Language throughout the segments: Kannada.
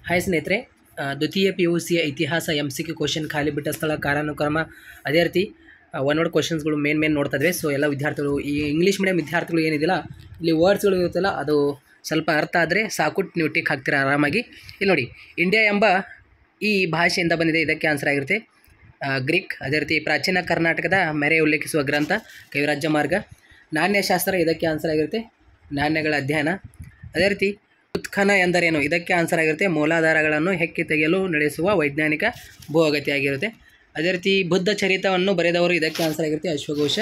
ಹಾಯ್ ಸ್ನೇಹಿತರೆ, ದ್ವಿತೀಯ ಪಿ ಯು ಸಿಯ ಇತಿಹಾಸ MCQ ಕ್ವಶನ್ ಖಾಲಿ ಬಿಟ್ಟ ಸ್ಥಳ ಕಾಲಾನುಕ್ರಮ ಅದೇ ರೀತಿ ಒನ್ ವರ್ಡ್ ಕ್ವಶನ್ಸ್ಗಳು ಮೇನ್ ನೋಡ್ತಾ ಇದ್ವಿ. ಸೊ ಎಲ್ಲ ವಿದ್ಯಾರ್ಥಿಗಳು, ಈ ಇಂಗ್ಲೀಷ್ ಮೀಡಿಯಂ ವಿದ್ಯಾರ್ಥಿಗಳು ಏನಿದಿಲ್ಲ, ಇಲ್ಲಿ ವರ್ಡ್ಸ್ಗಳು ಇರುತ್ತಲ್ಲ ಅದು ಸ್ವಲ್ಪ ಅರ್ಥ ಆದರೆ ಸಾಕು, ನೀವು ಟಿಕ್ ಹಾಕ್ತೀರಾ ಆರಾಮಾಗಿ. ಇಲ್ಲಿ ನೋಡಿ, ಇಂಡಿಯಾ ಎಂಬ ಈ ಭಾಷೆಯಿಂದ ಬಂದಿದೆ, ಇದಕ್ಕೆ ಆನ್ಸರ್ ಆಗಿರುತ್ತೆ ಗ್ರೀಕ್. ಅದೇ ರೀತಿ ಪ್ರಾಚೀನ ಕರ್ನಾಟಕದ ಮೆರೆ ಉಲ್ಲೇಖಿಸುವ ಗ್ರಂಥ ಕವಿರಾಜ್ಯ ಮಾರ್ಗ. ನಾಣ್ಯಶಾಸ್ತ್ರ, ಇದಕ್ಕೆ ಆನ್ಸರ್ ಆಗಿರುತ್ತೆ ನಾಣ್ಯಗಳ ಅಧ್ಯಯನ. ಅದೇ ರೀತಿ ಉತ್ಖನ ಎಂದರೇನು, ಇದಕ್ಕೆ ಆನ್ಸರ್ ಆಗಿರುತ್ತೆ ಮೂಲಾಧಾರಗಳನ್ನು ಹೆಕ್ಕಿ ತೆಗೆಯಲು ನಡೆಸುವ ವೈಜ್ಞಾನಿಕ ಭೂ ಅಗತ್ಯ ಆಗಿರುತ್ತೆ. ಅದೇ ರೀತಿ ಬುದ್ಧ ಚರಿತವನ್ನು ಬರೆದವರು, ಇದಕ್ಕೆ ಆನ್ಸರ್ ಆಗಿರುತ್ತೆ ಅಶ್ವಘೋಷ.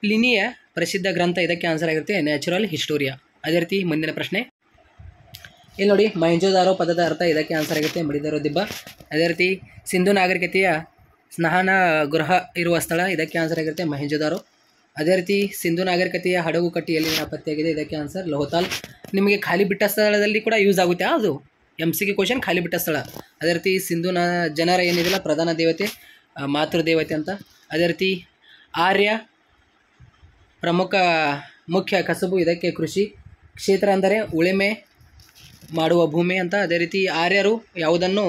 ಪ್ಲಿನಿಯ ಪ್ರಸಿದ್ಧ ಗ್ರಂಥ, ಇದಕ್ಕೆ ಆನ್ಸರ್ ಆಗಿರುತ್ತೆ ನ್ಯಾಚುರಲ್ ಹಿಸ್ಟೋರಿಯಾ. ಅದೇ ರೀತಿ ಮುಂದಿನ ಪ್ರಶ್ನೆ ಇಲ್ಲಿ ನೋಡಿ, ಮೊಹೆಂಜೊದಾರೋ ಪದದ ಅರ್ಥ, ಇದಕ್ಕೆ ಆನ್ಸರ್ ಆಗುತ್ತೆ ಮಡಿದರೋ ದಿಬ್ಬ. ಅದೇ ರೀತಿ ಸಿಂಧು ನಾಗರಿಕತೆಯ ಸ್ನಾನ ಗೃಹ ಇರುವ ಸ್ಥಳ, ಇದಕ್ಕೆ ಆನ್ಸರ್ ಆಗಿರುತ್ತೆ ಮೊಹೆಂಜೊದಾರೋ. ಅದೇ ರೀತಿ ಸಿಂಧು ನಾಗರಿಕತೆಯ ಹಡಗು ಕಟ್ಟಿಯಲ್ಲಿ ಪತ್ತೆಯಾಗಿದೆ, ಇದಕ್ಕೆ ಆನ್ಸರ್ ಲೋಹತಾಲ್. ನಿಮಗೆ ಖಾಲಿ ಬಿಟ್ಟ ಸ್ಥಳದಲ್ಲಿ ಕೂಡ ಯೂಸ್ ಆಗುತ್ತೆ, ಅದು MCQ ಕ್ವಶನ್ ಖಾಲಿ ಬಿಟ್ಟ ಸ್ಥಳ. ಅದೇ ರೀತಿ ಸಿಂಧು ಜನರ ಏನಿದೆಯಲ್ಲ ಪ್ರಧಾನ ದೇವತೆ ಮಾತೃದೇವತೆ ಅಂತ. ಅದೇ ರೀತಿ ಆರ್ಯ ಮುಖ್ಯ ಕಸಬು, ಇದಕ್ಕೆ ಕೃಷಿ. ಕ್ಷೇತ್ರ ಅಂದರೆ ಉಳುಮೆ ಮಾಡುವ ಭೂಮಿ ಅಂತ. ಅದೇ ರೀತಿ ಆರ್ಯರು ಯಾವುದನ್ನು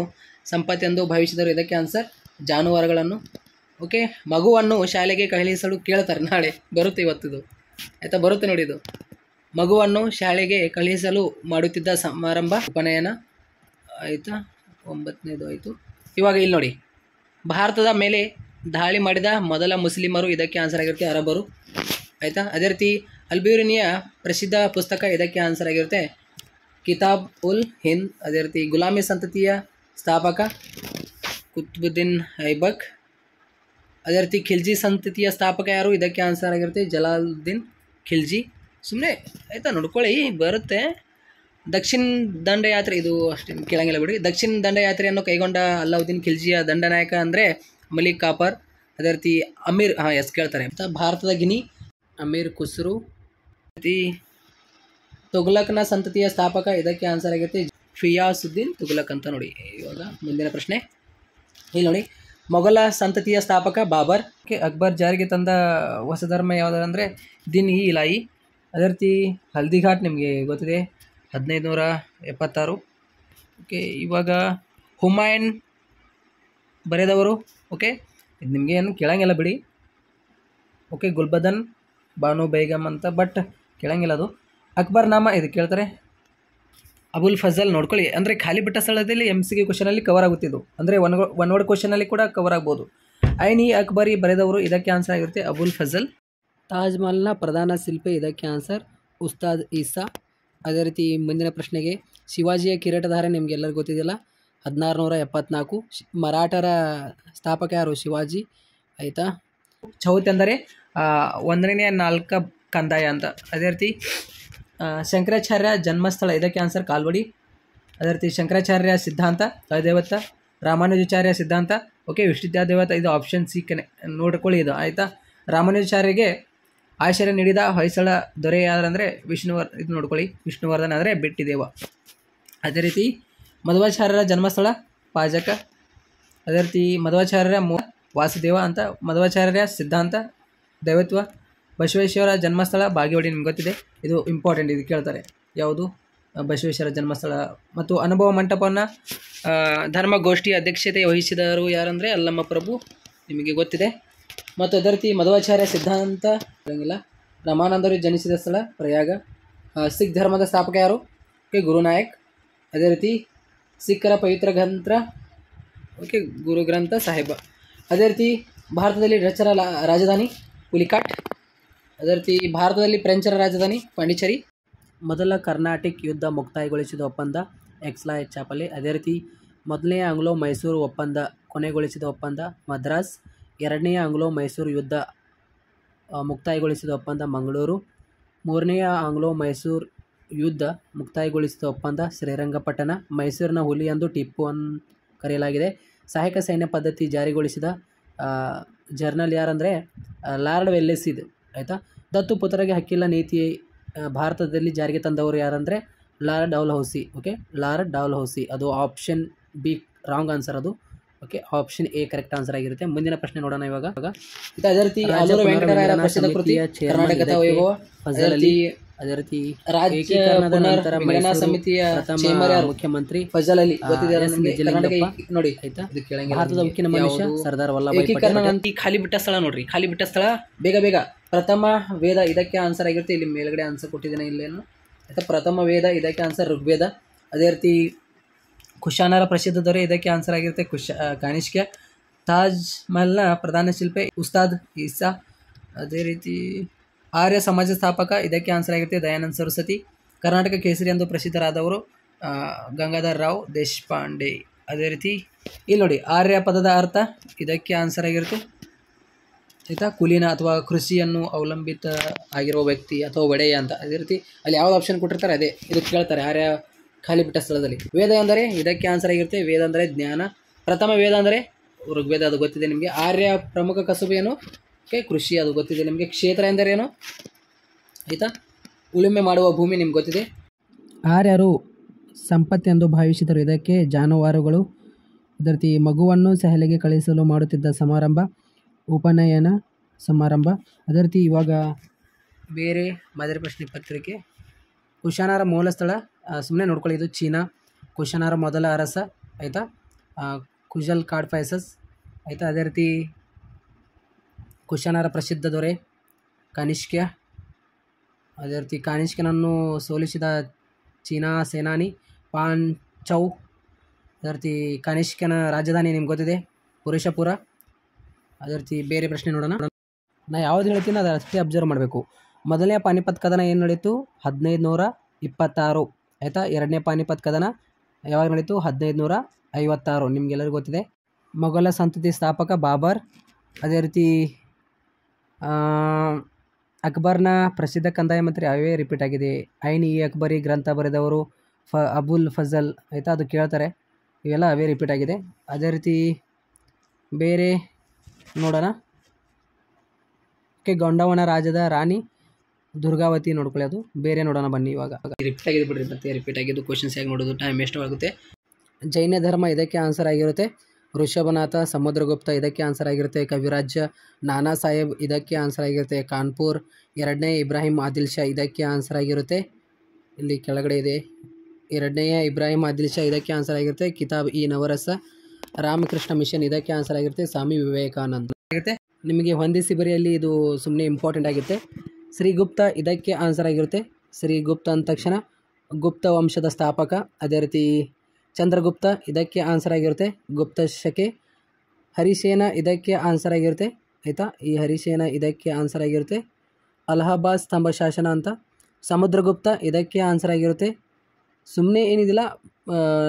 ಸಂಪತ್ತೆಂದು ಭಾವಿಸಿದರು, ಇದಕ್ಕೆ ಆನ್ಸರ್ ಜಾನುವಾರುಗಳನ್ನು. ಓಕೆ, ಮಗುವನ್ನು ಶಾಲೆಗೆ ಕಳುಹಿಸಲು ಕೇಳ್ತಾರೆ, ನಾಳೆ ಬರುತ್ತೆ, ಇವತ್ತಿದು ಆಯಿತಾ, ಬರುತ್ತೆ ನೋಡಿ ಇದು. ಮಗುವನ್ನು ಶಾಲೆಗೆ ಕಳುಹಿಸಲು ಮಾಡುತ್ತಿದ್ದ ಸಮಾರಂಭ ಉಪನಯನ ಆಯಿತಾ, 9ನೇದು ಆಯಿತು. ಇವಾಗ ಇಲ್ಲಿ ನೋಡಿ, ಭಾರತದ ಮೇಲೆ ದಾಳಿ ಮಾಡಿದ ಮೊದಲ ಮುಸ್ಲಿಮರು, ಇದಕ್ಕೆ ಆನ್ಸರ್ ಆಗಿರುತ್ತೆ ಅರಬರು ಆಯಿತಾ. ಅದೇ ರೀತಿ ಅಲ್ಬ್ಯೂರಿನಿಯ ಪ್ರಸಿದ್ಧ ಪುಸ್ತಕ, ಇದಕ್ಕೆ ಆನ್ಸರ್ ಆಗಿರುತ್ತೆ ಕಿತಾಬ್ ಉಲ್ ಹಿಂದ್. ಅದೇ ರೀತಿ ಗುಲಾಮಿ ಸಂತತಿಯ ಸ್ಥಾಪಕ ಕುತುಬುದ್ದೀನ್ ಐಬಕ್. ಅದೇ ರೀತಿ ಖಿಲ್ಜಿ ಸಂತತಿಯ ಸ್ಥಾಪಕ ಯಾರು, ಇದಕ್ಕೆ ಆನ್ಸರ್ ಆಗಿರುತ್ತೆ ಜಲಾಲುದ್ದೀನ್ ಖಿಲ್ಜಿ. ಸುಮ್ಮನೆ ಆಯಿತಾ, ನೋಡ್ಕೊಳ್ಳಿ ಬರುತ್ತೆ. ದಕ್ಷಿಣ ದಂಡಯಾತ್ರೆ, ಇದು ಅಷ್ಟೇನು ಕೇಳಂಗಿಲ್ಲ ಬಿಡಿ. ದಕ್ಷಿಣ ದಂಡಯಾತ್ರೆಯನ್ನು ಕೈಗೊಂಡ ಅಲ್ಲಾವುದ್ದೀನ್ ಖಿಲ್ಜಿಯ ದಂಡನಾಯಕ ಅಂದರೆ ಮಲಿಕ್ ಕಾಫರ್. ಅದೇ ರೀತಿ ಅಮೀರ್ ಕೇಳ್ತಾರೆ ಅಂತ. ಭಾರತದ ಗಿನಿ ಅಮೀರ್ ಖುಸ್ರು. ರೀತಿ ತುಘಲಕ್ನ ಸಂತತಿಯ ಸ್ಥಾಪಕ, ಇದಕ್ಕೆ ಆನ್ಸರ್ ಆಗಿರುತ್ತೆ ಫಿಯಾಸುದ್ದೀನ್ ತುಘಲಕ್ ಅಂತ. ನೋಡಿ ಇವಾಗ ಮುಂದಿನ ಪ್ರಶ್ನೆ ಇಲ್ಲಿ ನೋಡಿ, ಮೊಘಲ ಸಂತತಿಯ ಸ್ಥಾಪಕ ಬಾಬರ್. ಅಕ್ಬರ್ ಜಾರಿಗೆ ತಂದ ಹೊಸ ಧರ್ಮ ಯಾವುದಂದರೆ ದಿನ್-ಇ-ಇಲಾಹಿ. ಅದೇ ರೀತಿ ಹಲ್ದಿಘಾಟ್ ನಿಮಗೆ ಗೊತ್ತಿದೆ 1576. ಓಕೆ, ಇವಾಗ ಹುಮಾಯೂನ್ ಬರೆದವರು, ಓಕೆ ಇದು ನಿಮಗೆ ಏನು ಕೇಳಂಗಿಲ್ಲ ಬಿಡಿ. ಓಕೆ, ಗುಲ್ಬದನ್ ಬಾನು ಬೇಗಮ್ ಅಂತ, ಬಟ್ ಕೇಳಂಗಿಲ್ಲ ಅದು. ಅಕ್ಬರ್ ನಾಮ, ಇದು ಕೇಳ್ತಾರೆ ಅಬುಲ್ ಫಜಲ್. ನೋಡ್ಕೊಳ್ಳಿ, ಅಂದರೆ ಖಾಲಿ ಬಿಟ್ಟ ಸ್ಥಳದಲ್ಲಿ MCQ ಕ್ವಶನಲ್ಲಿ ಕವರ್ ಆಗುತ್ತಿದ್ದು, ಅಂದರೆ ಒನ್ ವರ್ಡ್ ಕ್ವಶನಲ್ಲಿ ಕೂಡ ಕವರ್ ಆಗ್ಬೋದು. ಐನ್-ಇ-ಅಕ್ಬರಿ ಬರೆದವರು, ಇದಕ್ಕೆ ಆನ್ಸರ್ ಆಗಿರುತ್ತೆ ಅಬುಲ್ ಫಜಲ್. ತಾಜ್ ಮಹಲ್ನ ಪ್ರಧಾನ ಶಿಲ್ಪಿ, ಇದಕ್ಕೆ ಆನ್ಸರ್ ಉಸ್ತಾದ್ ಈಸಾ. ಅದೇ ರೀತಿ ಮುಂದಿನ ಪ್ರಶ್ನೆಗೆ, ಶಿವಾಜಿಯ ಕಿರೀಟಧಾರೆ ನಿಮಗೆಲ್ಲರಿಗೂ ಗೊತ್ತಿದೆಯಲ್ಲ 1674. ಮರಾಠರ ಸ್ಥಾಪಕ ಯಾರು, ಶಿವಾಜಿ ಆಯಿತಾ. ಚೌತ್ ಎಂದರೆ 1ನೇ 4 ಕಂದಾಯ ಅಂತ. ಅದೇ ರೀತಿ ಶಂಕರಾಚಾರ್ಯ ಜನ್ಮಸ್ಥಳ, ಇದಕ್ಕೆ ಆನ್ಸರ್ ಕಾಲ್ವಡಿ. ಅದೇ ರೀತಿ ಶಂಕರಾಚಾರ್ಯ ಸಿದ್ಧಾಂತ ಅದೇವತ್ತ. ರಾಮಾನುಜಾಚಾರ್ಯ ಸಿದ್ಧಾಂತ, ಓಕೆ ವಿಷ್ಣುದೇವತ, ಇದು ಆಪ್ಷನ್ ಸಿ ನೋಡ್ಕೊಳ್ಳಿ ಇದು ಆಯಿತಾ. ರಾಮಾನುಜಾಚಾರ್ಯಗೆ ಆಶ್ರಯ ನೀಡಿದ ಹೊಯ್ಸಳ ದೊರೆ ಯಾರಂದರೆ ಇದು ನೋಡ್ಕೊಳ್ಳಿ ವಿಷ್ಣುವರ್ಧನ್, ಅಂದರೆ ಬಿಟ್ಟಿದೇವ. ಅದೇ ರೀತಿ ಮಧ್ವಾಚಾರ್ಯರ ಜನ್ಮಸ್ಥಳ ಪಾಜಕ. ಅದೇ ರೀತಿ ಮಧ್ವಾಚಾರ್ಯರ ವಾಸುದೇವ ಅಂತ. ಮಧ್ವಾಚಾರ್ಯರ ಸಿದ್ಧಾಂತ ದೈವತ್ವ. ಬಸವೇಶ್ವರ ಜನ್ಮಸ್ಥಳ ಬಾಗೇವಾಡಿ, ನಿಮ್ಗೆ ಗೊತ್ತಿದೆ, ಇದು ಇಂಪಾರ್ಟೆಂಟ್, ಇದು ಕೇಳ್ತಾರೆ ಯಾವುದು ಬಸವೇಶ್ವರ ಜನ್ಮಸ್ಥಳ. ಮತ್ತು ಅನುಭವ ಮಂಟಪವನ್ನು ಧರ್ಮಗೋಷ್ಠಿ ಅಧ್ಯಕ್ಷತೆ ವಹಿಸಿದವರು ಯಾರಂದರೆ ಅಲ್ಲಮ್ಮ ಪ್ರಭು, ನಿಮಗೆ ಗೊತ್ತಿದೆ. ಮತ್ತು ಅದೇ ರೀತಿ ಮಧ್ವಾಚಾರ್ಯ ಸಿದ್ಧಾಂತ ಇರಂಗಿಲ್ಲ. ರಾಮಾನಂದರು ಜನಿಸಿದ ಸ್ಥಳ ಪ್ರಯಾಗ. ಸಿಖ್ ಧರ್ಮದ ಸ್ಥಾಪಕ ಯಾರು, ಓಕೆ ಗುರುನಾಯಕ್. ಅದೇ ರೀತಿ ಸಿಖ್ಖರ ಪವಿತ್ರ ಗ್ರಂಥ, ಓಕೆ ಗುರು ಗ್ರಂಥ ಸಾಹಿಬ. ಅದೇ ರೀತಿ ಭಾರತದಲ್ಲಿ ಡಚ್ಚರ ರಾಜಧಾನಿ ಪುಲಿಕಾಟ್. ಅದೇ ರೀತಿ ಭಾರತದಲ್ಲಿ ಫ್ರೆಂಚರ ರಾಜಧಾನಿ ಪಾಂಡಿಚೇರಿ. ಮೊದಲ ಕರ್ನಾಟಿಕ್ ಯುದ್ಧ ಮುಕ್ತಾಯಗೊಳಿಸಿದ ಒಪ್ಪಂದ ಎಕ್ಸ್ಲಾಯ್ ಚಾಪಲೆ. ಅದೇ ರೀತಿ ಮೊದಲನೆಯ ಆಂಗ್ಲೋ ಮೈಸೂರು ಒಪ್ಪಂದ ಕೊನೆಗೊಳಿಸಿದ ಒಪ್ಪಂದ ಮದ್ರಾಸ್. ಎರಡನೆಯ ಆಂಗ್ಲೋ ಮೈಸೂರು ಯುದ್ಧ ಮುಕ್ತಾಯಗೊಳಿಸಿದ ಒಪ್ಪಂದ ಮಂಗಳೂರು. ಮೂರನೆಯ ಆಂಗ್ಲೋ ಮೈಸೂರು ಯುದ್ಧ ಮುಕ್ತಾಯಗೊಳಿಸಿದ ಒಪ್ಪಂದ ಶ್ರೀರಂಗಪಟ್ಟಣ. ಮೈಸೂರಿನ ಹುಲಿ ಎಂದು ಟಿಪ್ಪುವನ್ನು ಕರೆಯಲಾಗಿದೆ. ಸಹಾಯಕ ಸೈನ್ಯ ಪದ್ಧತಿ ಜಾರಿಗೊಳಿಸಿದ ಜರ್ನಲ್ ಯಾರಂದರೆ ಲಾರ್ಡ್ ವೆಲ್ಲೆಸ್, ಇದು ಆಯಿತಾ. ದತ್ತು ಪುತ್ರರಿಗೆ ಹಕ್ಕಿಲ್ಲ ನೀತಿ ಭಾರತದಲ್ಲಿ ಜಾರಿಗೆ ತಂದವರು ಯಾರಂದರೆ ಲಾರ್ಡ್ ಡೌಲ್ಹೌಸಿ. ಓಕೆ, ಲಾರ್ಡ್ ಡೌಲ್ಹೌಸಿ, ಅದು ಆಪ್ಷನ್ ಬಿ ರಾಂಗ್ ಆನ್ಸರ್ ಅದು. Okay, option A correct answer ಆಗಿರುತ್ತೆ. ಮುಂದಿನ ಪ್ರಶ್ನೆ ನೋಡೋಣ ಇವಾಗ. ಅದೇ ರೀತಿ ಆಲೂರು ವೆಂಕಟರಾಯರ ಪ್ರಸಿದ್ಧ ಕೃತಿ ಕರ್ನಾಟಕದ ವೈಭವ. ಅದೇ ರೀತಿ ರಾಜ್ಯ ಏಕೀಕರಣದ ನಂತರ ಪುನರ್ವಿಂಗಡಣಾ ಮೈಸೂರು ಸಮಿತಿಯ ಪ್ರಥಮ ಚೇಂಬರ್ ಯಾರು? ಮುಖ್ಯಮಂತ್ರಿ ಫಜಲ್ ಅಲಿ ಗೊತ್ತಿದೆ ಎಸ್. ನಿಮಗೆ? ಕರ್ನಾಟಕ ನಿಜಲಿಂಗಪ್ಪ. ನೋಡಿ ಆಯ್ತಾ? ಇದು ಕೇಳಂಗಿಲ್ಲ ಭಾರತದ ನಿಮಗೆ. ಉಕ್ಕಿನ ಮನುಷ್ಯ ಯಾವುದು? ಸರ್ದಾರ್ ವಲ್ಲಭಾಯ್ ಏಕೀಕರಣ ಪಟೇಲ್. ನಂತರ ಖಾಲಿ ಬಿಟ್ಟ ಸ್ಥಳ ನೋಡ್ರಿ, ಖಾಲಿ ಬಿಟ್ಟ ಸ್ಥಳ ಬೇಗ ಬೇಗ. ಪ್ರಥಮ ವೇದ ಇದಕ್ಕೆ ಆನ್ಸರ್ ಆಗಿರುತ್ತೆ. ಇಲ್ಲಿ ಮೇಲ್ಗಡೆ ಆನ್ಸರ್ ಕೊಟ್ಟಿದ್ದೇನೆ ಇಲ್ಲೇನು ಆಯ್ತಾ? ಪ್ರಥಮ ವೇದ ಇದಕ್ಕೆ ಆನ್ಸರ್ ಋಗ್ವೇದ. ಅದೇ ರೀತಿ ಕುಶಾನರ ಪ್ರಸಿದ್ಧ ದೊರೆ ಇದಕ್ಕೆ ಆನ್ಸರ್ ಆಗಿರುತ್ತೆ ಕಾನಿಷ್ಕ. ತಾಜ್ ಮಹಲ್ನ ಪ್ರಧಾನ ಶಿಲ್ಪಿ ಉಸ್ತಾದ್ ಈಸಾ. ಅದೇ ರೀತಿ ಆರ್ಯ ಸಮಾಜ ಸ್ಥಾಪಕ ಇದಕ್ಕೆ ಆನ್ಸರ್ ಆಗಿರುತ್ತೆ ದಯಾನಂದ ಸರಸ್ವತಿ. ಕರ್ನಾಟಕ ಕೇಸರಿ ಎಂದು ಪ್ರಸಿದ್ಧರಾದವರು ಗಂಗಾಧರ್ ರಾವ್ ದೇಶಪಾಂಡೆ. ಅದೇ ರೀತಿ ಇಲ್ಲಿ ನೋಡಿ, ಆರ್ಯ ಪದದ ಅರ್ಥ ಇದಕ್ಕೆ ಆನ್ಸರ್ ಆಗಿರುತ್ತೆ ಆಯಿತಾ? ಕುಲೀನ ಅಥವಾ ಕೃಷಿಯನ್ನು ಅವಲಂಬಿತ ಆಗಿರುವ ವ್ಯಕ್ತಿ ಅಥವಾ ಒಡೆಯ ಅಂತ. ಅದೇ ರೀತಿ ಅಲ್ಲಿ ಯಾವ್ದು ಆಪ್ಷನ್ ಕೊಟ್ಟಿರ್ತಾರೆ ಅದೇ ಇದು ಕೇಳ್ತಾರೆ ಆರ್ಯ ಖಾಲಿ ಬಿಟ್ಟ ಸ್ಥಳದಲ್ಲಿ. ವೇದ ಎಂದರೆ ಇದಕ್ಕೆ ಆನ್ಸರ್ ಆಗಿರುತ್ತೆ ವೇದ ಅಂದರೆ ಜ್ಞಾನ. ಪ್ರಥಮ ವೇದ ಅಂದರೆ ಋಗ್ವೇದ, ಅದು ಗೊತ್ತಿದೆ ನಿಮಗೆ. ಆರ್ಯ ಪ್ರಮುಖ ಕಸುಬು ಏನು? ಕೃಷಿ, ಅದು ಗೊತ್ತಿದೆ ನಿಮಗೆ. ಕ್ಷೇತ್ರ ಎಂದರೇನು ಆಯಿತಾ? ಉಳುಮೆ ಮಾಡುವ ಭೂಮಿ ನಿಮ್ಗೆ ಗೊತ್ತಿದೆ. ಆರ್ಯರು ಸಂಪತ್ತೆಂದು ಭಾವಿಸಿದರು. ಇದಕ್ಕೆ ಜಾನುವಾರುಗಳು. ಅದೇ ರೀತಿ ಮಗುವನ್ನು ಸೆಹಲೆಗೆ ಕಳಿಸಲು ಮಾಡುತ್ತಿದ್ದ ಸಮಾರಂಭ ಉಪನಯನ ಸಮಾರಂಭ. ಅದೇ ರೀತಿ ಇವಾಗ ಬೇರೆ ಮಾದರಿ ಪ್ರಶ್ನೆ ಪತ್ರಿಕೆ. ಕುಶಾನರ ಮೂಲ ಸ್ಥಳ ಸುಮ್ಮನೆ ನೋಡ್ಕೊಳ್ಳಿ, ಇದು ಚೀನಾ. ಕುಶಾನರ ಮೊದಲ ಅರಸ ಆಯಿತಾ? ಕುಜಲ್ ಕಾರ್ಡ್ ಫೈಸಸ್ ಆಯಿತಾ? ಅದೇ ರೀತಿ ಕುಶಾನರ ಪ್ರಸಿದ್ಧ ದೊರೆ ಕಾನಿಷ್ಕ. ಅದೇ ರೀತಿ ಕಾನಿಷ್ಕನನ್ನು ಸೋಲಿಸಿದ ಚೀನಾ ಸೇನಾನಿ ಪಾನ್ ಚೌ. ಅದೇ ರೀತಿ ಕಾನಿಷ್ಕನ ರಾಜಧಾನಿ ನಿಮ್ಗೆ ಗೊತ್ತಿದೆ ಪುರುಷಪುರ. ಅದೇ ರೀತಿ ಬೇರೆ ಪ್ರಶ್ನೆ ನೋಡೋಣ. ನಾ ಯಾವ್ದು ಹೇಳ್ತೀನಿ ಅದು ಅಷ್ಟೇ ಅಬ್ಸರ್ವ್ ಮಾಡಬೇಕು. ಮೊದಲನೇ ಪಾನಿಪತ್ ಕದನ ಏನು ನಡೀತು? 1526 ಆಯಿತಾ? ಎರಡನೇ ಪಾನಿಪತ್ ಕದನ ಯಾವಾಗ ನಡೀತು? 1556. ನಿಮಗೆಲ್ಲರಿಗೂ ಗೊತ್ತಿದೆ. ಮೊಘಲ ಸಂತತಿ ಸ್ಥಾಪಕ ಬಾಬರ್. ಅದೇ ರೀತಿ ಅಕ್ಬರ್ನ ಪ್ರಸಿದ್ಧ ಕಂದಾಯ ಮಂತ್ರಿ ಅವೇ ರಿಪೀಟ್ ಆಗಿದೆ. ಐನ್ ಇ ಅಕ್ಬರಿ ಗ್ರಂಥ ಬರೆದವರು ಅಬುಲ್ ಫಜಲ್ ಆಯಿತಾ? ಅದು ಕೇಳ್ತಾರೆ, ಇವೆಲ್ಲ ಅವೇ ರಿಪೀಟ್ ಆಗಿದೆ. ಅದೇ ರೀತಿ ಬೇರೆ ನೋಡೋಣ. ಗೊಂಡವನ ರಾಜ್ಯದ ರಾಣಿ ದುರ್ಗಾವತಿ ನೋಡ್ಕೊಳ್ಳಿ, ಅದು ಬೇರೆ ನೋಡೋಣ ಬನ್ನಿ. ಇವಾಗ ರಿಪೀಟ್ ಆಗಿದೆ ಬಿಡ್ರಿ, ಮತ್ತೆ ರಿಪೀಟ್ ಆಗಿದ್ದು ಕ್ವಶನ್ಸ್ ಹೇಗೆ ನೋಡೋದು, ಟೈಮ್ ಎಷ್ಟು ಆಗುತ್ತೆ. ಜೈನ ಧರ್ಮ ಇದಕ್ಕೆ ಆನ್ಸರ್ ಆಗಿರುತ್ತೆ. ಋಷಭನಾಥ ಸಮುದ್ರಗುಪ್ತ ಇದಕ್ಕೆ ಆನ್ಸರ್ ಆಗಿರುತ್ತೆ. ಕವಿರಾಜ್ಯ ನಾನಾ ಸಾಹೇಬ್ ಇದಕ್ಕೆ ಆನ್ಸರ್ ಆಗಿರುತ್ತೆ. ಕಾನ್ಪುರ್. ಎರಡನೇ ಇಬ್ರಾಹಿಂ ಆದಿಲ್ ಶಾ ಇದಕ್ಕೆ ಆನ್ಸರ್ ಆಗಿರುತ್ತೆ. ಇಲ್ಲಿ ಕೆಳಗಡೆ ಇದೆ. ಎರಡನೆಯ ಇಬ್ರಾಹಿಂ ಆದಿಲ್ ಶಾ ಇದಕ್ಕೆ ಆನ್ಸರ್ ಆಗಿರುತ್ತೆ. ಕಿತಾಬ್ ಇ ನವರಸ. ರಾಮಕೃಷ್ಣ ಮಿಷನ್ ಇದಕ್ಕೆ ಆನ್ಸರ್ ಆಗಿರುತ್ತೆ. ಸ್ವಾಮಿ ವಿವೇಕಾನಂದ ಆಗಿರುತ್ತೆ. ನಿಮಗೆ ಹೊಂದಿಸಿ ಬರೆಯಲ್ಲಿ ಇದು ಸುಮ್ಮನೆ ಇಂಪಾರ್ಟೆಂಟ್ ಆಗುತ್ತೆ. ಶ್ರೀಗುಪ್ತ ಇದಕ್ಕೆ ಆನ್ಸರ್ ಆಗಿರುತ್ತೆ. ಶ್ರೀಗುಪ್ತ ಅಂದ ತಕ್ಷಣ ಗುಪ್ತ ವಂಶದ ಸ್ಥಾಪಕ. ಅದೇ ರೀತಿ ಚಂದ್ರಗುಪ್ತ ಇದಕ್ಕೆ ಆನ್ಸರ್ ಆಗಿರುತ್ತೆ. ಗುಪ್ತ ಶಕೆ. ಹರಿಸೇನ ಇದಕ್ಕೆ ಆನ್ಸರ್ ಆಗಿರುತ್ತೆ ಆಯಿತಾ? ಈ ಹರಿಸೇನ ಇದಕ್ಕೆ ಆನ್ಸರ್ ಆಗಿರುತ್ತೆ. ಅಲಹಾಬಾದ್ ಸ್ತಂಭ ಶಾಸನ ಅಂತ. ಸಮುದ್ರಗುಪ್ತ ಇದಕ್ಕೆ ಆನ್ಸರ್ ಆಗಿರುತ್ತೆ. ಸುಮ್ಮನೆ ಏನಿದಿಲ್ಲ,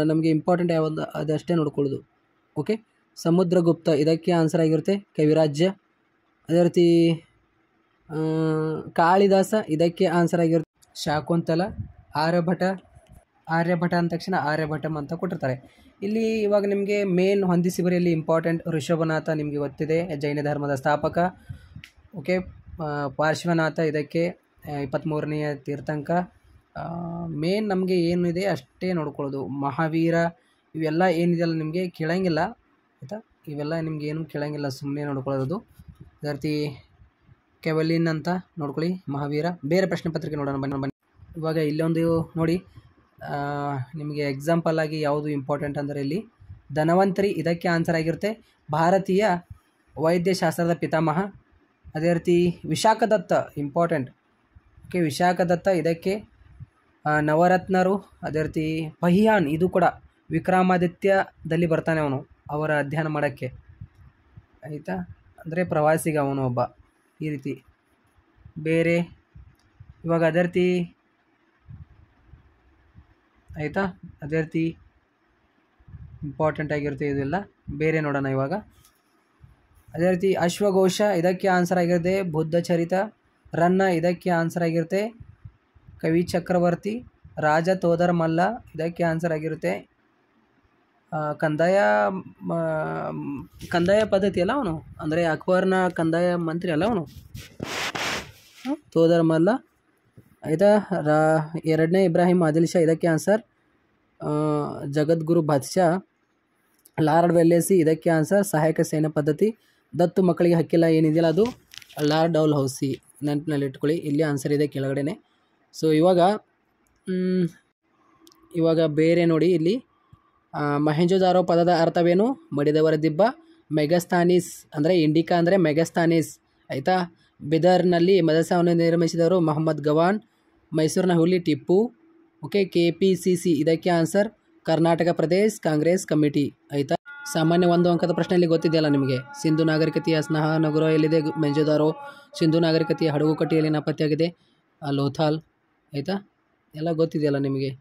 ನಮಗೆ ಇಂಪಾರ್ಟೆಂಟ್ ಯಾವುದು ಅದಷ್ಟೇ ನೋಡ್ಕೊಳ್ಳೋದು. ಓಕೆ, ಸಮುದ್ರಗುಪ್ತ ಇದಕ್ಕೆ ಆನ್ಸರ್ ಆಗಿರುತ್ತೆ. ಕವಿರಾಜ್ಯ. ಅದೇ ರೀತಿ ಕಾಳಿದಾಸ ಇದಕ್ಕೆ ಆನ್ಸರ್ ಆಗಿರುತ್ತೆ. ಶಾಕುಂತಲ. ಆರ್ಯಭಟ ಅಂದ ತಕ್ಷಣ ಆರ್ಯಭಟಂ ಅಂತ ಕೊಟ್ಟಿರ್ತಾರೆ. ಇಲ್ಲಿ ಇವಾಗ ನಿಮಗೆ ಮೇನ್ ಹೊಂದಿಸಿ ಬರೆಯಲ್ಲಿ ಇಂಪಾರ್ಟೆಂಟ್ ಋಷಭನಾಥ ನಿಮಗೆ ಗೊತ್ತಿದೆ, ಜೈನ ಧರ್ಮದ ಸ್ಥಾಪಕ. ಓಕೆ, ಪಾರ್ಶ್ವನಾಥ ಇದಕ್ಕೆ 23ನೇ ತೀರ್ಥಂಕ. ಮೇನ್ ನಮಗೆ ಏನಿದೆ ಅಷ್ಟೇ ನೋಡ್ಕೊಳ್ಳೋದು. ಮಹಾವೀರ ಇವೆಲ್ಲ ಏನಿದೆಯಲ್ಲ ನಿಮಗೆ ಕೇಳಂಗಿಲ್ಲ ಆಯಿತಾ? ಇವೆಲ್ಲ ನಿಮ್ಗೆ ಏನು ಕೇಳಂಗಿಲ್ಲ, ಸುಮ್ಮನೆ ನೋಡ್ಕೊಳ್ಳೋದು. ಅದೇ ರೀತಿ ಕೆವಲಿನ್ ಅಂತ ನೋಡ್ಕೊಳ್ಳಿ, ಮಹಾವೀರ. ಬೇರೆ ಪ್ರಶ್ನೆ ಪತ್ರಿಕೆ ನೋಡೋಣ ಬನ್ನಿ. ಇವಾಗ ಇಲ್ಲೊಂದು ನೋಡಿ, ನಿಮಗೆ ಎಕ್ಸಾಂಪಲ್ ಆಗಿ ಯಾವುದು ಇಂಪಾರ್ಟೆಂಟ್ ಅಂದರೆ ಇಲ್ಲಿ ಧನ್ವಂತರಿ ಇದಕ್ಕೆ ಆನ್ಸರ್ ಆಗಿರುತ್ತೆ. ಭಾರತೀಯ ವೈದ್ಯಶಾಸ್ತ್ರದ ಪಿತಾಮಹ. ಅದೇ ರೀತಿ ವಿಶಾಖದತ್ತ ಇಂಪಾರ್ಟೆಂಟ್. ಓಕೆ, ವಿಶಾಖದತ್ತ ಇದಕ್ಕೆ ನವರತ್ನರು. ಅದೇ ರೀತಿ ಪಹಿಯಾನ್ ಇದು ಕೂಡ ವಿಕ್ರಮಾದಿತ್ಯದಲ್ಲಿ ಬರ್ತಾನೆ ಅವನು, ಅವರ ಅಧ್ಯಯನ ಮಾಡೋಕ್ಕೆ ಆಯಿತಾ? ಅಂದರೆ ಪ್ರವಾಸಿಗ ಅವನು ಒಬ್ಬ. ಈ ರೀತಿ ಬೇರೆ ಇವಾಗ ಅದೇ ರೀತಿ ಆಯಿತಾ? ಅದೇ ರೀತಿ ಇಂಪಾರ್ಟೆಂಟ್ ಆಗಿರುತ್ತೆ ಇದೆಲ್ಲ. ಬೇರೆ ನೋಡೋಣ ಇವಾಗ. ಅದೇ ರೀತಿ ಅಶ್ವಘೋಷ ಇದಕ್ಕೆ ಆನ್ಸರ್ ಆಗಿರುತ್ತೆ. ಬುದ್ಧ ಚರಿತ. ರನ್ನ ಇದಕ್ಕೆ ಆನ್ಸರ್ ಆಗಿರುತ್ತೆ. ಕವಿ ಚಕ್ರವರ್ತಿ. ರಾಜ ತೋದರ್ ಮಲ್ಲ ಇದಕ್ಕೆ ಆನ್ಸರ್ ಆಗಿರುತ್ತೆ. ಕಂದಾಯ ಪದ್ಧತಿ ಅಲ್ಲ ಅವನು, ಅಂದರೆ ಅಕ್ಬರ್ನ ಕಂದಾಯ ಮಂತ್ರಿ ಅಲ್ಲ ಅವನು, ತೋದರ್ ಮಲ್ಲ ಆಯಿತಾ? ಎರಡನೇ ಇಬ್ರಾಹಿಂ ಆದಿಲ್ ಶಾ ಇದಕ್ಕೆ ಆನ್ಸರ್. ಜಗದ್ಗುರು ಬಾದ್ಶಾ. ಲಾರ್ಡ್ ವೆಲ್ಲೆಸಿ ಇದಕ್ಕೆ ಆನ್ಸರ್. ಸಹಾಯಕ ಸೇನಾ ಪದ್ಧತಿ. ದತ್ತು ಮಕ್ಕಳಿಗೆ ಹಕ್ಕಿಲ್ಲ ಏನಿದೆಯಲ್ಲ ಅದು ಲಾರ್ಡ್ ಡೌಲ್ ಹೌಸಿ. ನೆನಪಿನಲ್ಲಿ ಇಟ್ಕೊಳ್ಳಿ, ಇಲ್ಲಿ ಆನ್ಸರ್ ಇದೆ ಕೆಳಗಡೆನೆ. ಸೊ ಇವಾಗ ಬೇರೆ ನೋಡಿ ಇಲ್ಲಿ ಮೊಹೆಂಜೊದಾರೋ ಪದದ ಅರ್ಥವೇನು? ಮಡಿದವರ ದಿಬ್ಬ. ಮೆಗಸ್ತಾನೀಸ್ ಅಂದರೆ ಇಂಡಿಕಾ ಅಂದರೆ ಮೆಗಸ್ತಾನೀಸ್ ಆಯಿತಾ. ಬಿದರ್ನಲ್ಲಿ ಮದರಸಾವನ್ನು ನಿರ್ಮಿಸಿದವರು ಮೊಹಮ್ಮದ್ ಗವಾನ್. ಮೈಸೂರಿನ ಹುಲಿ ಟಿಪ್ಪು. ಓಕೆ, KPCC ಇದಕ್ಕೆ ಆನ್ಸರ್ ಕರ್ನಾಟಕ ಪ್ರದೇಶ್ ಕಾಂಗ್ರೆಸ್ ಕಮಿಟಿ ಆಯಿತಾ. ಸಾಮಾನ್ಯ 1 ಅಂಕದ ಪ್ರಶ್ನೆಯಲ್ಲಿ ಗೊತ್ತಿದೆಯಲ್ಲ ನಿಮಗೆ. ಸಿಂಧು ನಾಗರಿಕತೆಯ ಸ್ನೇಹ ನಗರ ಎಲ್ಲಿದೆ? ಮೊಹೆಂಜೊದಾರೋ. ಸಿಂಧು ನಾಗರಿಕತೆಯ ಹಡಗುಕಟ್ಟೆಯಲ್ಲಿ ನಾಪತ್ತೆಯಾಗಿದೆ ಲೋಥಾಲ್ ಆಯಿತಾ. ಎಲ್ಲ ಗೊತ್ತಿದೆಯಲ್ಲ ನಿಮಗೆ.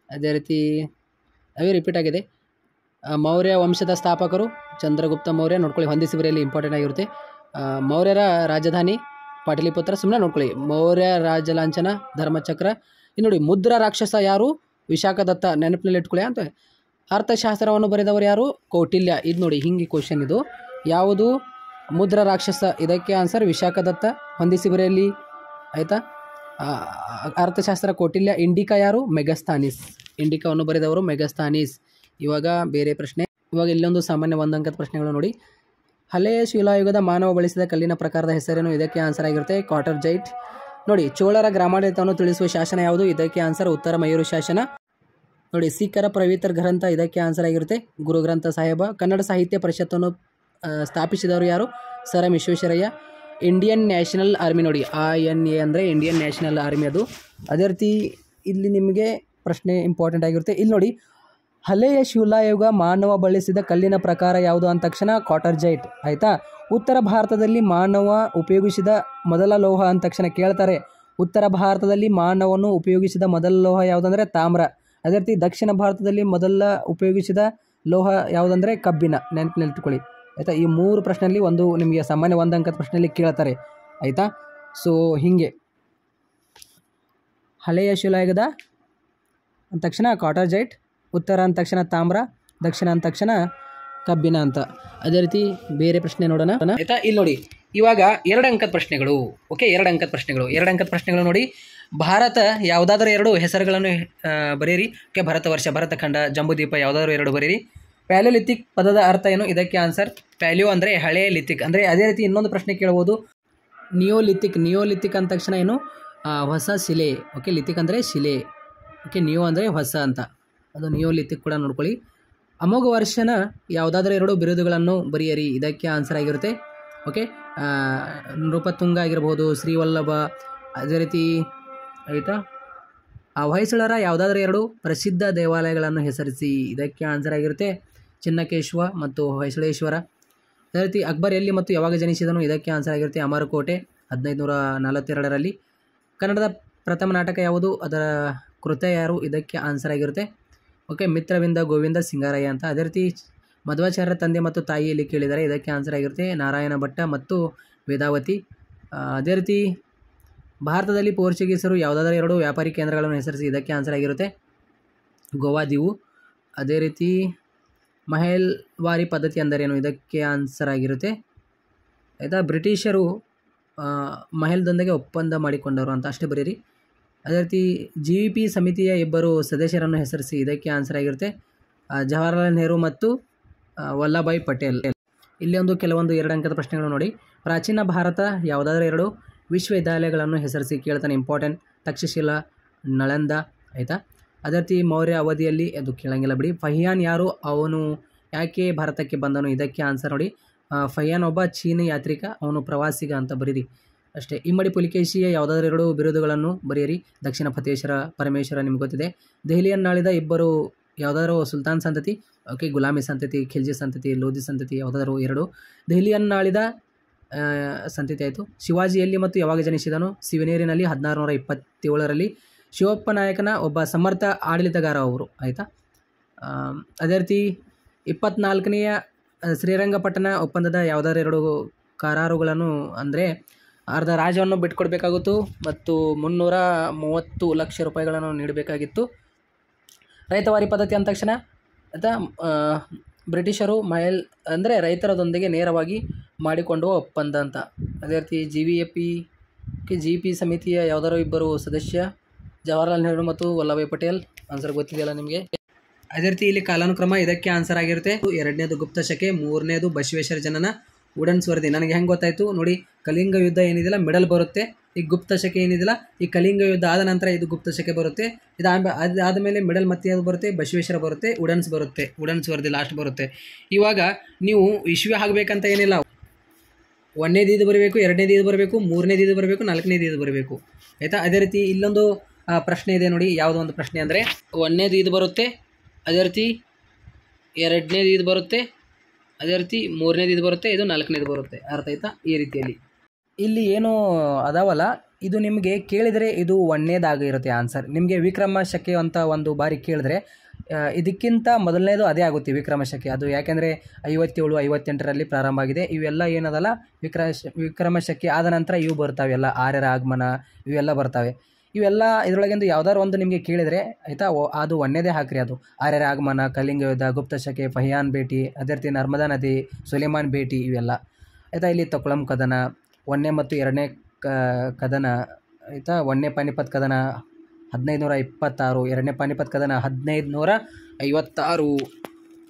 ಅದೇ ರೀತಿ ಅವೇ ರಿಪೀಟ್ ಆಗಿದೆ. ಮೌರ್ಯ ವಂಶದ ಸ್ಥಾಪಕರು ಚಂದ್ರಗುಪ್ತ ಮೌರ್ಯ. ನೋಡ್ಕೊಳ್ಳಿ, ಹೊಂದಿಸಿಬರಿಯಲ್ಲಿ ಇಂಪಾರ್ಟೆಂಟ್ ಆಗಿರುತ್ತೆ. ಮೌರ್ಯರ ರಾಜಧಾನಿ ಪಾಟಲಿಪುತ್ರ. ಸುಮ್ಮನೆ ನೋಡ್ಕೊಳ್ಳಿ. ಮೌರ್ಯ ರಾಜ ಲಾಂಛನ ಧರ್ಮಚಕ್ರ. ಇನ್ನು ನೋಡಿ, ಮುದ್ರಾ ರಾಕ್ಷಸ ಯಾರು? ವಿಶಾಖದತ್ತ. ನೆನಪಿನಲ್ಲಿ ಇಟ್ಕೊಳ್ಳಿ ಅಂತ. ಅರ್ಥಶಾಸ್ತ್ರವನ್ನು ಬರೆದವರು ಯಾರು? ಕೌಟಿಲ್ಯ. ಇದು ನೋಡಿ, ಹಿಂಗೆ ಕ್ವಶನ್ ಇದು. ಯಾವುದು ಮುದ್ರಾ ರಾಕ್ಷಸ? ಇದಕ್ಕೆ ಆನ್ಸರ್ ವಿಶಾಖದತ್ತ. ಹೊಂದಿಸಿಬರಿಯಲ್ಲಿ ಆಯಿತಾ. ಅರ್ಥಶಾಸ್ತ್ರ ಕೌಟಿಲ್ಯ. ಇಂಡಿಕಾ ಯಾರು? ಮೆಗಸ್ತಾನೀಸ್. ಇಂಡಿಕಾವನ್ನು ಬರೆದವರು ಮೆಗಸ್ತಾನೀಸ್. ಇವಾಗ ಬೇರೆ ಪ್ರಶ್ನೆ. ಇವಾಗ ಇಲ್ಲೊಂದು ಸಾಮಾನ್ಯ 1 ಅಂಕದ ಪ್ರಶ್ನೆಗಳು ನೋಡಿ. ಹಳೆಯ ಶಿಲಾಯುಗದ ಮಾನವ ಬಳಸಿದ ಕಲ್ಲಿನ ಪ್ರಕಾರದ ಹೆಸರೇನು? ಇದಕ್ಕೆ ಆನ್ಸರ್ ಆಗಿರುತ್ತೆ ಕ್ವಾಟರ್ಜೈಟ್. ನೋಡಿ, ಚೋಳರ ಗ್ರಾಮಾಡಳಿತವನ್ನು ತಿಳಿಸುವ ಶಾಸನ ಯಾವುದು? ಇದಕ್ಕೆ ಆನ್ಸರ್ ಉತ್ತರ ಮಯೂರು ಶಾಸನ. ನೋಡಿ, ಸಿಖ್ಖರ ಪವಿತ್ರ ಗ್ರಂಥ. ಇದಕ್ಕೆ ಆನ್ಸರ್ ಆಗಿರುತ್ತೆ ಗುರು ಗ್ರಂಥ ಸಾಹೇಬ. ಕನ್ನಡ ಸಾಹಿತ್ಯ ಪರಿಷತ್ತನ್ನು ಸ್ಥಾಪಿಸಿದವರು ಯಾರು? Sir M Visvesvaraya. Indian national army. ನೋಡಿ, INA ಅಂದರೆ ಇಂಡಿಯನ್ ನ್ಯಾಷನಲ್ ಆರ್ಮಿ ಅದು. ಅದೇ ರೀತಿ ಇಲ್ಲಿ ನಿಮಗೆ ಪ್ರಶ್ನೆ ಇಂಪಾರ್ಟೆಂಟ್ ಆಗಿರುತ್ತೆ. ಇಲ್ಲಿ ನೋಡಿ, ಹಳೆಯ ಶಿಲಾಯುಗ ಮಾನವ ಬಳಸಿದ ಕಲ್ಲಿನ ಪ್ರಕಾರ ಯಾವುದು ಅಂದ ತಕ್ಷಣ ಕ್ವಾಟರ್ಜೈಟ್ ಆಯಿತಾ. ಉತ್ತರ ಭಾರತದಲ್ಲಿ ಮಾನವ ಉಪಯೋಗಿಸಿದ ಮೊದಲ ಲೋಹ ಅಂದ ತಕ್ಷಣ ಕೇಳ್ತಾರೆ. ಉತ್ತರ ಭಾರತದಲ್ಲಿ ಮಾನವನು ಉಪಯೋಗಿಸಿದ ಮೊದಲ ಲೋಹ ಯಾವುದಂದರೆ ತಾಮ್ರ. ಅದೇ ರೀತಿ ದಕ್ಷಿಣ ಭಾರತದಲ್ಲಿ ಮೊದಲ ಉಪಯೋಗಿಸಿದ ಲೋಹ ಯಾವುದಂದರೆ ಕಬ್ಬಿಣ. ನೆನಪಿನಲ್ಲಿಟ್ಕೊಳ್ಳಿ ಆಯಿತಾ. ಈ 3 ಪ್ರಶ್ನೆಯಲ್ಲಿ ಒಂದು ನಿಮಗೆ ಸಾಮಾನ್ಯ 1 ಅಂಕದ ಪ್ರಶ್ನೆಯಲ್ಲಿ ಕೇಳ್ತಾರೆ ಆಯಿತಾ. ಸೊ ಹೀಗೆ ಹಳೆಯ ಶಿಲಾಯುಗದ ಅಂದ ತಕ್ಷಣ ಕ್ವಾಟರ್ಜೈಟ್, ಉತ್ತರ ಅಂದ ತಕ್ಷಣ ತಾಮ್ರ, ದಕ್ಷಿಣ ಅಂದ ತಕ್ಷಣ ಕಬ್ಬಿಣ ಅಂತ. ಅದೇ ರೀತಿ ಬೇರೆ ಪ್ರಶ್ನೆ ನೋಡೋಣ ಆಯಿತಾ. ಇಲ್ಲಿ ನೋಡಿ, ಇವಾಗ 2 ಅಂಕದ ಪ್ರಶ್ನೆಗಳು. ಓಕೆ, 2 ಅಂಕದ ಪ್ರಶ್ನೆಗಳು. 2 ಅಂಕದ ಪ್ರಶ್ನೆಗಳು ನೋಡಿ. ಭಾರತ ಯಾವುದಾದ್ರೂ 2 ಹೆಸರುಗಳನ್ನು ಬರೀರಿ. ಓಕೆ, ಭರತ ವರ್ಷ, ಭರತಖಂಡ, ಜಂಬೂದ್ವೀಪ ಯಾವುದಾದ್ರೂ 2 ಬರೀರಿ. ಪ್ಯಾಲಿಯೋಲಿಥಿಕ್ ಪದದ ಅರ್ಥ ಏನು? ಇದಕ್ಕೆ ಆನ್ಸರ್ ಪ್ಯಾಲಿಯೋ ಅಂದರೆ ಹಳೆಯ, ಲಿಥಿಕ್ ಅಂದರೆ. ಅದೇ ರೀತಿ ಇನ್ನೊಂದು ಪ್ರಶ್ನೆ ಕೇಳ್ಬೋದು, ನಿಯೋಲಿಥಿಕ್. ನಿಯೋಲಿಥಿಕ್ ಅಂದ ತಕ್ಷಣ ಏನು? ಹೊಸ ಶಿಲೆ. ಓಕೆ, ಲಿಥಿಕ್ ಅಂದರೆ ಶಿಲೆ. ಓಕೆ, ನಿಯೋ ಅಂದರೆ ಹೊಸ ಅಂತ, ಅದು ನಿಯೋಲಿಥಿಕ್ ಕೂಡ ನೋಡ್ಕೊಳ್ಳಿ. ಅಮೋಘ ವರ್ಷನ ಯಾವುದಾದ್ರೂ 2 ಬಿರುದುಗಳನ್ನು ಬರೆಯಿರಿ. ಇದಕ್ಕೆ ಆನ್ಸರ್ ಆಗಿರುತ್ತೆ. ಓಕೆ, ನೃಪತುಂಗ ಆಗಿರ್ಬೋದು, ಶ್ರೀವಲ್ಲಭ. ಅದೇ ರೀತಿ ಆಯಿತಾ. ಹೊಯ್ಸಳರ ಯಾವುದಾದ್ರೂ 2 ಪ್ರಸಿದ್ಧ ದೇವಾಲಯಗಳನ್ನು ಹೆಸರಿಸಿ. ಇದಕ್ಕೆ ಆನ್ಸರ್ ಆಗಿರುತ್ತೆ ಚಿನ್ನಕೇಶ್ವ ಮತ್ತು ಹೊಯ್ಸಳೇಶ್ವರ. ಅದೇ ರೀತಿ ಅಕ್ಬರ್ ಎಲ್ಲಿ ಮತ್ತು ಯಾವಾಗ ಜನಿಸಿದನು? ಇದಕ್ಕೆ ಆನ್ಸರ್ ಆಗಿರುತ್ತೆ ಅಮರಕೋಟೆ 1542ರಲ್ಲಿ. ಕನ್ನಡದ ಪ್ರಥಮ ನಾಟಕ ಯಾವುದು? ಅದರ ಕೃತೆ ಯಾರು? ಇದಕ್ಕೆ ಆನ್ಸರ್ ಆಗಿರುತ್ತೆ ಓಕೆ ಮಿತ್ರವಿಂದ ಗೋವಿಂದ ಸಿಂಗಾರಯ್ಯ ಅಂತ. ಅದೇ ರೀತಿ ಮಧ್ವಾಚಾರ್ಯರ ತಂದೆ ಮತ್ತು ತಾಯಿ ಇಲ್ಲಿ ಕೇಳಿದ್ದಾರೆ. ಇದಕ್ಕೆ ಆನ್ಸರ್ ಆಗಿರುತ್ತೆ ನಾರಾಯಣ ಭಟ್ಟ ಮತ್ತು ವೇದಾವತಿ. ಅದೇ ರೀತಿ ಭಾರತದಲ್ಲಿ ಪೋರ್ಚುಗೀಸರು ಯಾವುದಾದ್ರೂ 2 ವ್ಯಾಪಾರಿ ಕೇಂದ್ರಗಳನ್ನು ಹೆಸರಿಸಿ. ಇದಕ್ಕೆ ಆನ್ಸರ್ ಆಗಿರುತ್ತೆ ಗೋವಾ ದೀವು. ಅದೇ ರೀತಿ ಮಹಲ್ವಾರಿ ಪದ್ಧತಿ ಅಂದರೇನು? ಇದಕ್ಕೆ ಆನ್ಸರ್ ಆಗಿರುತ್ತೆ ಆಯಿತಾ. ಬ್ರಿಟಿಷರು ಮಹಲ್ದೊಂದಿಗೆ ಒಪ್ಪಂದ ಮಾಡಿಕೊಂಡರು ಅಂತ ಅಷ್ಟೇ ಬರೀರಿ. ಅದೇ ರೀತಿ GVP ಸಮಿತಿಯ 2 ಸದಸ್ಯರನ್ನು ಹೆಸರಿಸಿ. ಇದಕ್ಕೆ ಆನ್ಸರ್ ಆಗಿರುತ್ತೆ ಜವಾಹರಲಾಲ್ ನೆಹರು ಮತ್ತು ವಲ್ಲಭಾಯ್ ಪಟೇಲ್. ಇಲ್ಲಿ ಕೆಲವೊಂದು 2 ಅಂಕದ ಪ್ರಶ್ನೆಗಳು ನೋಡಿ. ಪ್ರಾಚೀನ ಭಾರತ ಯಾವುದಾದ್ರೂ 2 ವಿಶ್ವವಿದ್ಯಾಲಯಗಳನ್ನು ಹೆಸರಿಸಿ ಕೇಳ್ತಾನೆ. ಇಂಪಾರ್ಟೆಂಟ್ ತಕ್ಷಶಿಲಾ, ನಳಂದ ಆಯಿತಾ. ಅದೇ ರೀತಿ ಮೌರ್ಯ ಅವಧಿಯಲ್ಲಿ ಅದು ಕೇಳಂಗಿಲ್ಲ ಬಿಡಿ. ಫಹಿಯಾನ್ ಯಾರು? ಅವನು ಯಾಕೆ ಭಾರತಕ್ಕೆ ಬಂದನು? ಇದಕ್ಕೆ ಆನ್ಸರ್ ನೋಡಿ ಫಹಿಯಾನ್ ಒಬ್ಬ ಚೀನಿ ಯಾತ್ರಿಕ, ಅವನು ಪ್ರವಾಸಿಗ ಅಂತ ಬರೀರಿ ಅಷ್ಟೇ. ಇಮ್ಮಡಿ ಪುಲಿಕೇಶಿಯ ಯಾವುದಾದ್ರೂ 2 ಬಿರುದುಗಳನ್ನು ಬರೆಯಿರಿ. ದಕ್ಷಿಣ ಫತೇಶ್ವರ, ಪರಮೇಶ್ವರ ನಿಮ್ಗೆ ಗೊತ್ತಿದೆ. ದೆಹಲಿಯನ್ನಾಳಿದ 2 ಯಾವುದಾದ್ರೂ ಸುಲ್ತಾನ್ ಸಂತತಿ. ಓಕೆ ಗುಲಾಮಿ ಸಂತತಿ, ಖಿಲ್ಜಿ ಸಂತತಿ, ಲೋಧಿ ಸಂತತಿ ಯಾವುದಾದ್ರೂ 2. ದೆಹಲಿಯನ್ನಾಳಿದ ಸಂತತಿ ಆಯಿತು. ಶಿವಾಜಿಯಲ್ಲಿ ಮತ್ತು ಯಾವಾಗ ಜನಿಸಿದನು? ಸಿವನೇರಿನಲ್ಲಿ 1627ರಲ್ಲಿ. ಶಿವಪ್ಪ ನಾಯಕನ ಒಬ್ಬ ಸಮರ್ಥ ಆಡಳಿತಗಾರ ಅವರು ಆಯಿತಾ. ಅದೇ ರೀತಿ 24ನೆಯ ಶ್ರೀರಂಗಪಟ್ಟಣ ಒಪ್ಪಂದದ ಯಾವುದಾದ್ರೂ 2 ಕರಾರುಗಳನ್ನು ಅಂದರೆ ಅರ್ಧ ರಾಜ್ಯವನ್ನು ಬಿಟ್ಕೊಡ್ಬೇಕಾಗಿತ್ತು ಮತ್ತು 330 ಲಕ್ಷ ರೂಪಾಯಿಗಳನ್ನು ನೀಡಬೇಕಾಗಿತ್ತು. ರೈತವಾರಿ ಪದ್ಧತಿ ಅಂದ ತಕ್ಷಣ ಆಯಿತಾ ಬ್ರಿಟಿಷರು ಅಂದರೆ ರೈತರದೊಂದಿಗೆ ನೇರವಾಗಿ ಮಾಡಿಕೊಳ್ಳುವ ಒಪ್ಪಂದ ಅಂತ. ಅದೇ ರೀತಿ GVP ಸಮಿತಿಯ ಯಾವುದಾದ್ರು 2 ಸದಸ್ಯ ಜವಾಹರಲಾಲ್ ನೆಹರು ಮತ್ತು ವಲ್ಲಭಾಯ್ ಪಟೇಲ್. ಆನ್ಸರ್ ಗೊತ್ತಿದೆಯಲ್ಲ ನಿಮಗೆ. ಅದೇ ರೀತಿ ಇಲ್ಲಿ ಕಾಲಾನುಕ್ರಮ ಇದಕ್ಕೆ ಆನ್ಸರ್ ಆಗಿರುತ್ತೆ. 2ನೇದು ಗುಪ್ತ ಶಕೆ, 3ನೇದು ಬಸವೇಶ್ವರ ಜನನ ಉಡನ್ಸ್ ವರದಿ. ನನಗೆ ಹೆಂಗೆ ಗೊತ್ತಾಯಿತು ನೋಡಿ, ಕಲಿಂಗ ಯುದ್ಧ ಏನಿದೆಯಲ್ಲ ಮಿಡಲ್ ಬರುತ್ತೆ, ಈ ಗುಪ್ತ ಶಕೆ ಏನಿದಿಲ್ಲ, ಈ ಕಳಿಂಗ ಯುದ್ಧ ಆದ ನಂತರ ಇದು ಗುಪ್ತ ಶಕೆ ಬರುತ್ತೆ. ಅದಾದಮೇಲೆ ಮಿಡಲ್ ಮತ್ತೆ ಯಾವುದು ಬರುತ್ತೆ, ಬಸವೇಶ್ವರ ಬರುತ್ತೆ, ವುಡನ್ಸ್ ವರದಿ ಲಾಸ್ಟ್ ಬರುತ್ತೆ. ಇವಾಗ ನೀವು ಇಶ್ವಿ ಆಗಬೇಕಂತ ಏನಿಲ್ಲ, 1ನೇದು ಇದು ಬರಬೇಕು, 2ನೇದು ಇದು ಬರಬೇಕು, 3ನೇದು ಇದು ಬರಬೇಕು, 4ನೇದು ಇದು ಬರಬೇಕು, ಆಯಿತಾ. ಅದೇ ರೀತಿ ಇಲ್ಲೊಂದು ಪ್ರಶ್ನೆ ಇದೆ ನೋಡಿ, ಯಾವುದೋ ಒಂದು ಪ್ರಶ್ನೆ ಅಂದರೆ 1ನೇದು ಇದು ಬರುತ್ತೆ, ಅದೇ ರೀತಿ 2ನೇದು ಇದು ಬರುತ್ತೆ, ಅದೇ ರೀತಿ 3ನೇದು ಇದು ಬರುತ್ತೆ, ಇದು 4ನೇದು ಬರುತ್ತೆ. ಅರ್ಥ ಆಯ್ತಾ? ಈ ರೀತಿಯಲ್ಲಿ ಇಲ್ಲಿ ಏನು ಅದಾವಲ್ಲ, ಇದು ನಿಮಗೆ ಕೇಳಿದರೆ ಇದು 1ನೇದಾಗಿರುತ್ತೆ ಆನ್ಸರ್. ನಿಮಗೆ ವಿಕ್ರಮ ಶಕೆ ಅಂತ ಒಂದು ಬಾರಿ ಕೇಳಿದ್ರೆ ಇದಕ್ಕಿಂತ ಮೊದಲನೇದು ಅದೇ ಆಗುತ್ತೆ ವಿಕ್ರಮ ಶಕೆ. ಅದು ಯಾಕೆಂದರೆ 57, 58ರಲ್ಲಿ ಪ್ರಾರಂಭ ಆಗಿದೆ. ಇವೆಲ್ಲ ಏನದಲ್ಲ ವಿಕ್ರಮ ಶಕೆ ಆದ ನಂತರ ಇವು ಬರ್ತಾವೆ, ಎಲ್ಲ ಆರ್ಯರ ಆಗಮನ ಇವೆಲ್ಲ ಬರ್ತವೆ. ಇವೆಲ್ಲ ಇದರೊಳಗಿಂದ ಯಾವ್ದಾದ್ರು ಒಂದು ನಿಮಗೆ ಕೇಳಿದರೆ ಆಯಿತಾ, ಅದು 1ನೇದೇ ಹಾಕ್ರಿ. ಅದು ಆರ್ಯರ ಆಗಮನ, ಕಳಿಂಗ ಯುದ್ಧ, ಗುಪ್ತ ಶಕೆ, ಫಹಿಯಾನ್ ಭೇಟಿ, ಅದೇ ರೀತಿ ನರ್ಮದಾ ನದಿ, ಸುಲೇಮಾನ್ ಭೇಟಿ ಇವೆಲ್ಲ ಆಯಿತಾ. ಇಲ್ಲಿ ತಕ್ಳಂ ಕದನ, 1ನೇ ಮತ್ತು 2ನೇ ಕದನ ಆಯಿತಾ. 1ನೇ ಪಾನಿಪತ್ ಕದನ 1526, 2ನೇ ಪಾನಿಪತ್ ಕದನ 1556,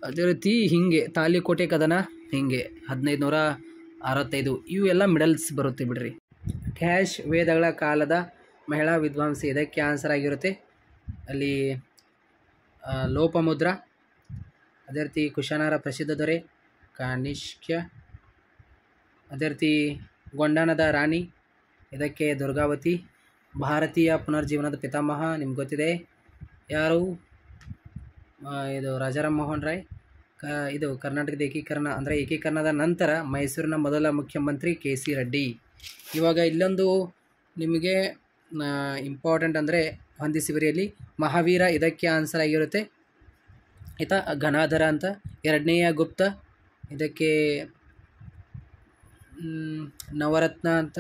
ಅದೇ ರೀತಿ ಹೀಗೆ ತಾಲಿಕೋಟೆ ಕದನ ಹೀಗೆ 1565. ಇವೆಲ್ಲ ಮಿಡಲ್ಸ್ ಬರುತ್ತೆ ಬಿಡ್ರಿ. ಡ್ಯಾಶ್ ವೇದಗಳ ಕಾಲದ ಮಹಿಳಾ ವಿದ್ವಾಂಸಿ, ಇದಕ್ಕೆ ಆನ್ಸರ್ ಆಗಿರುತ್ತೆ ಅಲ್ಲಿ ಲೋಪಮುದ್ರ, ಅದೇ ರೀತಿ ಕುಶಾನರ ಪ್ರಸಿದ್ಧ ದೊರೆ ಕಾನಿಷ್ಕ್ಯ, ಅದೇ ರೀತಿ ಗೊಂಡಾನದ ರಾಣಿ, ಇದಕ್ಕೆ ದುರ್ಗಾವತಿ. ಭಾರತೀಯ ಪುನರ್ಜೀವನದ ಪಿತಾಮಹ ನಿಮ್ಗೆ ಗೊತ್ತಿದೆ ಯಾರು, ಇದು ರಾಜಾರಾಮ್ ಮೋಹನ್ ರಾಯ್. ಇದು ಕರ್ನಾಟಕದ ಏಕೀಕರಣ ಅಂದರೆ ಏಕೀಕರಣದ ನಂತರ ಮೈಸೂರಿನ ಮೊದಲ ಮುಖ್ಯಮಂತ್ರಿ KC ರೆಡ್ಡಿ. ಇವಾಗ ಇಲ್ಲೊಂದು ನಿಮಗೆ ಇಂಪಾರ್ಟೆಂಟ್ ಅಂದರೆ ಹೊಂದಿಸಿವರಿಯಲ್ಲಿ ಮಹಾವೀರ, ಇದಕ್ಕೆ ಆನ್ಸರ್ ಆಗಿರುತ್ತೆ ಆಯಿತಾ. ಘನಾಧರ ಅಂತ. 2ನೇಯ ಗುಪ್ತ, ಇದಕ್ಕೆ ನವರತ್ನ ಅಂತ.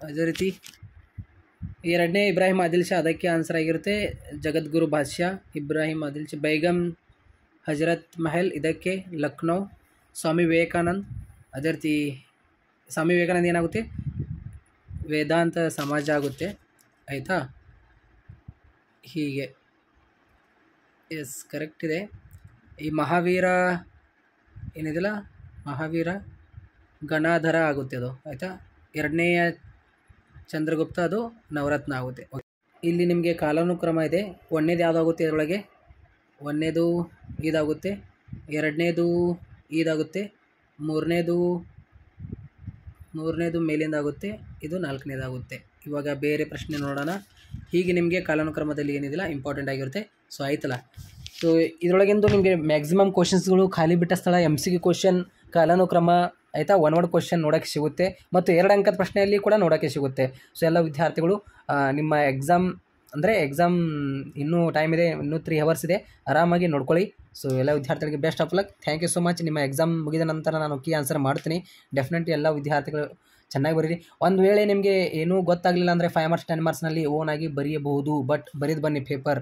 ಅದೇ ರೀತಿ 2ನೇ ಇಬ್ರಾಹಿಂ ಆದಿಲ್ ಶಾ, ಅದಕ್ಕೆ ಆನ್ಸರ್ ಆಗಿರುತ್ತೆ ಜಗದ್ಗುರು ಬಾದ್ಶಾ ಇಬ್ರಾಹಿಂ ಆದಿಲ್ ಶಾ. ಬೈಗಮ್ ಹಜರತ್ ಮಹಲ್, ಇದಕ್ಕೆ ಲಕ್ನೋ. ಸ್ವಾಮಿ ವಿವೇಕಾನಂದ್, ಅದೇ ರೀತಿ ಸ್ವಾಮಿ ವಿವೇಕಾನಂದ ಏನಾಗುತ್ತೆ, ವೇದಾಂತ ಸಮಾಜ ಆಗುತ್ತೆ ಆಯಿತಾ. ಹೀಗೆ ಎಸ್ ಕರೆಕ್ಟ್ ಇದೆ. ಈ ಮಹಾವೀರ ಏನಿದೆಯಲ್ಲ, ಮಹಾವೀರ ಗಣಾಧರ ಆಗುತ್ತೆ ಅದು ಆಯಿತಾ. 2ನೇಯ ಚಂದ್ರಗುಪ್ತ, ಅದು ನವರತ್ನ ಆಗುತ್ತೆ. ಇಲ್ಲಿ ನಿಮಗೆ ಕಾಲಾನುಕ್ರಮ ಇದೆ. 1ನೇದು ಯಾವುದಾಗುತ್ತೆ ಇದರೊಳಗೆ, 1ನೇದು ಇದಾಗುತ್ತೆ, 2ನೇದು ಇದಾಗುತ್ತೆ, 3ನೇದು ಮೇಲಿಂದ ಆಗುತ್ತೆ, ಇದು 4ನೇದಾಗುತ್ತೆ. ಇವಾಗ ಬೇರೆ ಪ್ರಶ್ನೆ ನೋಡೋಣ. ಹೀಗೆ ನಿಮಗೆ ಕಾಲಾನುಕ್ರಮದಲ್ಲಿ ಏನಿದಿಲ್ಲ ಇಂಪಾರ್ಟೆಂಟ್ ಆಗಿರುತ್ತೆ. ಸೊ ಆಯ್ತಲ್ಲ. ಸೊ ಇದರೊಳಗಿಂದು ನಿಮಗೆ ಮ್ಯಾಕ್ಸಿಮಮ್ ಕ್ವಶನ್ಸ್ಗಳು ಖಾಲಿ ಬಿಟ್ಟ ಸ್ಥಳ, MCQ ಕ್ವಶನ್, ಕಾಲಾನುಕ್ರಮ ಆಯಿತಾ, 1 ವರ್ಡ್ ಕ್ವಶನ್ ನೋಡೋಕ್ಕೆ ಸಿಗುತ್ತೆ ಮತ್ತು 2 ಅಂಕದ ಪ್ರಶ್ನೆಯಲ್ಲಿ ಕೂಡ ನೋಡೋಕ್ಕೆ ಸಿಗುತ್ತೆ. ಸೊ ಎಲ್ಲ ವಿದ್ಯಾರ್ಥಿಗಳು ನಿಮ್ಮ ಎಕ್ಸಾಮ್ ಇನ್ನೂ ಟೈಮ್ ಇದೆ, ಇನ್ನೂ 3 ಅವರ್ಸ್ ಇದೆ, ಆರಾಮಾಗಿ ನೋಡ್ಕೊಳ್ಳಿ. ಸೊ ಎಲ್ಲ ವಿದ್ಯಾರ್ಥಿಗಳಿಗೆ best of luck. Thank you so much. ನಿಮ್ಮ ಎಕ್ಸಾಮ್ ಮುಗಿದ ನಂತರ ನಾನು ಕೀ ಆನ್ಸರ್ ಮಾಡ್ತೀನಿ. ಡೆಫಿನೆಟ್ಲಿ ಎಲ್ಲ ವಿದ್ಯಾರ್ಥಿಗಳು ಚೆನ್ನಾಗಿ ಬರೀರಿ. ಒಂದು ವೇಳೆ ನಿಮಗೆ ಏನೂ ಗೊತ್ತಾಗಲಿಲ್ಲ ಅಂದರೆ 5 ಮಾರ್ಕ್ಸ್ 10 ಮಾರ್ಕ್ಸ್ನಲ್ಲಿ ಓನಾಗಿ ಬರೆಯಬಹುದು, ಬಟ್ ಬರೀದು ಬನ್ನಿ ಪೇಪರ್.